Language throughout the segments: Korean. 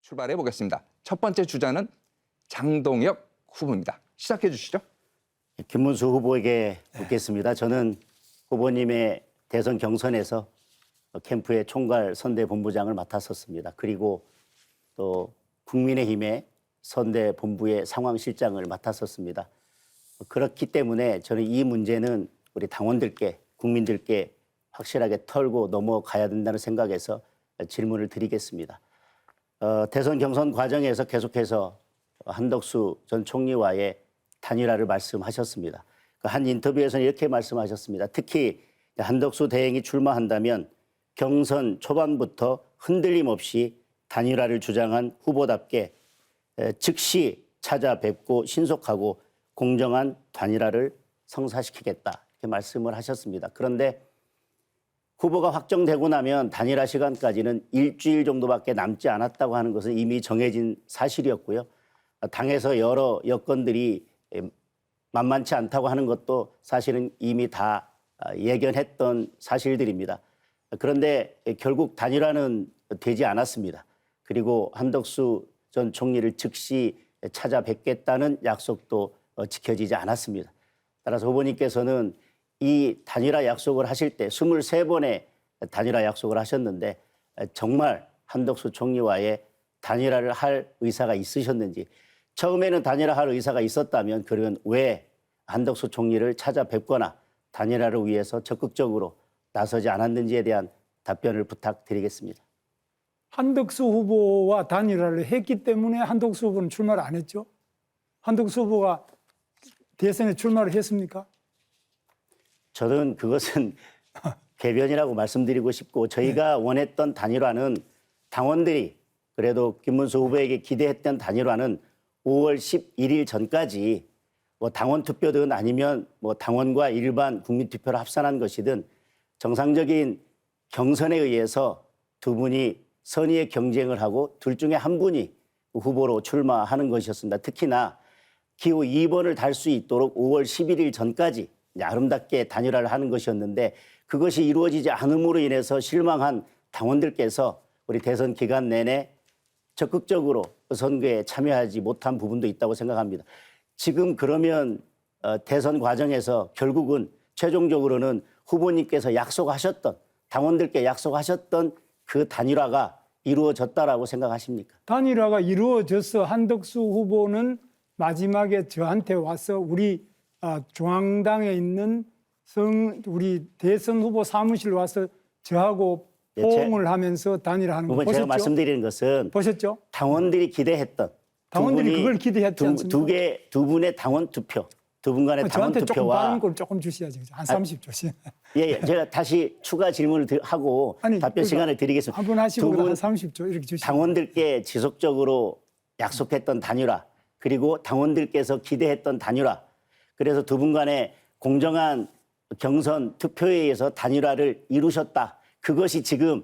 출발해 보겠습니다. 첫 번째 주자는 장동혁 후보입니다. 시작해 주시죠. 김문수 후보에게 묻겠습니다. 저는 후보님의 대선 경선에서 캠프의 총괄 선대본부장을 맡았었습니다. 그리고 또 국민의힘의 선대본부의 상황실장을 맡았었습니다. 그렇기 때문에 저는 이 문제는 우리 당원들께, 국민들께 확실하게 털고 넘어가야 된다는 생각에서 질문을 드리겠습니다. 대선 경선 과정에서 계속해서 한덕수 전 총리와의 단일화를 말씀하셨습니다. 한 인터뷰에서는 이렇게 말씀하셨습니다. 특히 한덕수 대행이 출마한다면 경선 초반부터 흔들림 없이 단일화를 주장한 후보답게 즉시 찾아뵙고 신속하고 공정한 단일화를 성사시키겠다 이렇게 말씀을 하셨습니다. 그런데 후보가 확정되고 나면 단일화 시간까지는 일주일 정도밖에 남지 않았다고 하는 것은 이미 정해진 사실이었고요. 당에서 여러 여건들이 만만치 않다고 하는 것도 사실은 이미 다 예견했던 사실들입니다. 그런데 결국 단일화는 되지 않았습니다. 그리고 한덕수 전 총리를 즉시 찾아뵙겠다는 약속도 지켜지지 않았습니다. 따라서 후보님께서는 이 단일화 약속을 하실 때 23번의 단일화 약속을 하셨는데 정말 한덕수 총리와의 단일화를 할 의사가 있으셨는지, 처음에는 단일화할 의사가 있었다면 그러면 왜 한덕수 총리를 찾아뵙거나 단일화를 위해서 적극적으로 나서지 않았는지에 대한 답변을 부탁드리겠습니다. 한덕수 후보와 단일화를 했기 때문에 한덕수 후보는 출마를 안 했죠. 한덕수 후보가 대선에 출마를 했습니까? 저는 그것은 개변이라고 말씀드리고 싶고, 저희가 원했던 단일화는 당원들이 그래도 김문수 후보에게 기대했던 단일화는 5월 11일 전까지 뭐 당원 투표든 아니면 뭐 당원과 일반 국민 투표를 합산한 것이든 정상적인 경선에 의해서 두 분이 선의의 경쟁을 하고 둘 중에 한 분이 후보로 출마하는 것이었습니다. 특히나 기호 2번을 달 수 있도록 5월 11일 전까지 아름답게 단일화를 하는 것이었는데, 그것이 이루어지지 않음으로 인해서 실망한 당원들께서 우리 대선 기간 내내 적극적으로 선거에 참여하지 못한 부분도 있다고 생각합니다. 지금 그러면 대선 과정에서 결국은 최종적으로는 후보님께서 약속하셨던, 당원들께 약속하셨던 그 단일화가 이루어졌다라고 생각하십니까? 단일화가 이루어져서 한덕수 후보는 마지막에 저한테 와서 우리 중앙당에 있는 우리 대선 후보 사무실 와서 저하고 호응을 하면서 단일화하는 거 보셨죠? 제가 말씀드리는 것은 보셨죠? 당원들이 기대했던 당원들이 그걸 기대했지 않습니까? 두 분의 당원 투표, 두 분 간의 당원 저한테 조금 투표와 빠른 걸 조금 주셔야지. 한 30초씩. 예, 제가 다시 추가 질문을 하고 답변 시간을 드리겠습니다. 한 분 하시고 두 분 한 30초 이렇게 주시면 당원들께 지속적으로 약속했던 단일화, 그리고 당원들께서 기대했던 단일화, 그래서 두 분 간의 공정한 경선 투표에 의해서 단일화를 이루셨다. 그것이 지금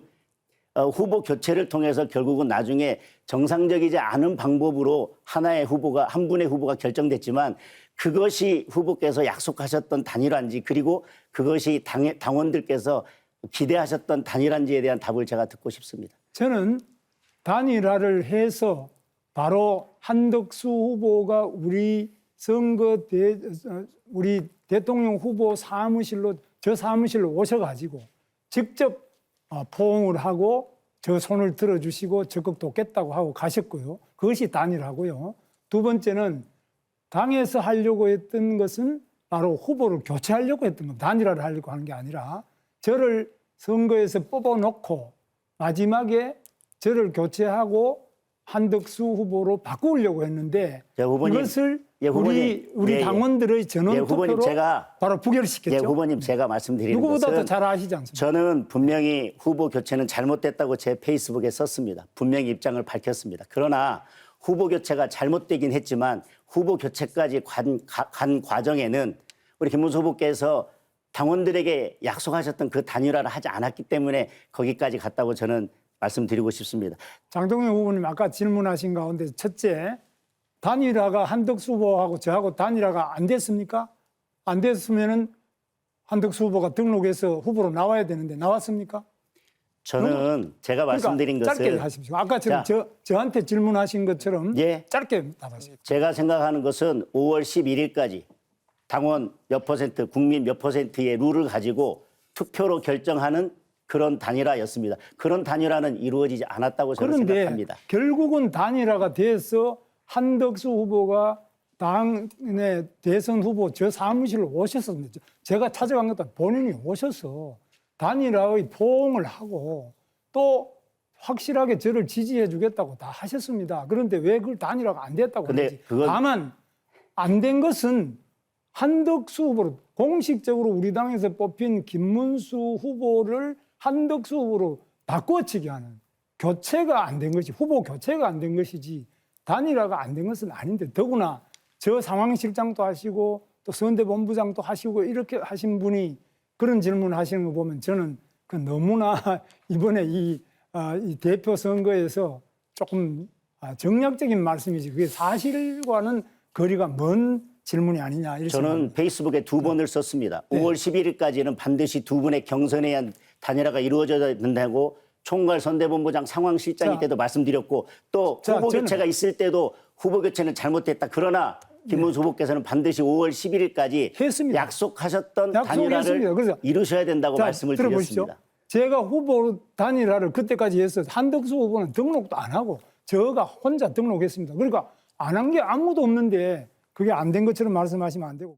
후보 교체를 통해서 결국은 나중에 정상적이지 않은 방법으로 하나의 후보가, 한 분의 후보가 결정됐지만 그것이 후보께서 약속하셨던 단일화인지, 그리고 그것이 당원들께서 기대하셨던 단일화인지에 대한 답을 제가 듣고 싶습니다. 저는 단일화를 해서 바로 한덕수 후보가 우리 우리 대통령 후보 사무실로, 저 사무실로 오셔가지고 직접 포옹을 하고 저 손을 들어주시고 적극 돕겠다고 하고 가셨고요. 그것이 단일화고요. 두 번째는 당에서 하려고 했던 것은 바로 후보를 교체하려고 했던 겁니다. 단일화를 하려고 하는 게 아니라 저를 선거에서 뽑아놓고 마지막에 저를 교체하고 한덕수 후보로 바꾸려고 했는데 후보님, 이것을 후보님, 우리 당원들의 전원 투표로 바로 부결시켰죠. 후보님, 제가 말씀드리는 누구보다도 것은 잘 아시지 않습니까? 저는 분명히 후보 교체는 잘못됐다고 제 페이스북에 썼습니다. 분명히 입장을 밝혔습니다. 그러나 후보 교체가 잘못되긴 했지만 후보 교체까지 간 과정에는 우리 김문수 후보께서 당원들에게 약속하셨던 그 단일화를 하지 않았기 때문에 거기까지 갔다고 저는 말씀드리고 싶습니다. 장동영 후보님 아까 질문하신 가운데 첫째, 단일화가 한덕수 후보하고 저하고 단일화가 안 됐습니까? 안 됐으면은 한덕수 후보가 등록해서 후보로 나와야 되는데 나왔습니까? 저는 제가 말씀드린 짧게 것을 하십시오. 아까처럼 저한테 질문하신 것처럼 예. 짧게 답하십시오. 제가 생각하는 것은 5월 11일까지 당원 몇 퍼센트, 국민 몇 퍼센트의 룰을 가지고 투표로 결정하는 그런 단일화였습니다. 그런 단일화는 이루어지지 않았다고 저는 그런데 생각합니다. 결국은 단일화가 돼서 한덕수 후보가 당의 대선 후보 저 사무실로 오셨습니다. 제가 찾아간 것도 본인이 오셔서 단일화의 포옹을 하고 또 확실하게 저를 지지해 주겠다고 다 하셨습니다. 그런데 왜 그걸 단일화가 안 됐다고 근데 하는지. 그건- 다만 안 된 것은 한덕수 후보로 공식적으로 우리 당에서 뽑힌 김문수 후보를 한덕수 후보로 바꿔치기 하는 교체가 안 된 것이 후보 교체가 안 된 것이지 단일화가 안 된 것은 아닌데 더구나 저 상황실장도 하시고 또 선대본부장도 하시고 이렇게 하신 분이 그런 질문 하시는 거 보면 저는 그 너무나 이번에 이 대표 선거에서 조금 정략적인 말씀이지 그게 사실과는 거리가 먼 질문이 아니냐 이렇게 저는 페이스북에 2번을 썼습니다. 네. 5월 11일까지는 반드시 두 분의 경선에 의한 단일화가 이루어져야 된다고 총괄 선대본부장 상황실장일 자, 때도 말씀드렸고 또 자, 후보 저는- 교체가 있을 때도 후보 교체는 잘못됐다. 그러나 김문수 후보께서는 반드시 5월 11일까지 했습니다. 약속하셨던 약속했습니다. 단일화를 그래서- 이루셔야 된다고 자, 말씀을 들어보십시오. 드렸습니다. 제가 후보 단일화를 그때까지 했어요. 한덕수 후보는 등록도 안 하고 저가 혼자 등록했습니다. 그러니까 안 한 게 아무도 없는데 그게 안 된 것처럼 말씀하시면 안 되고.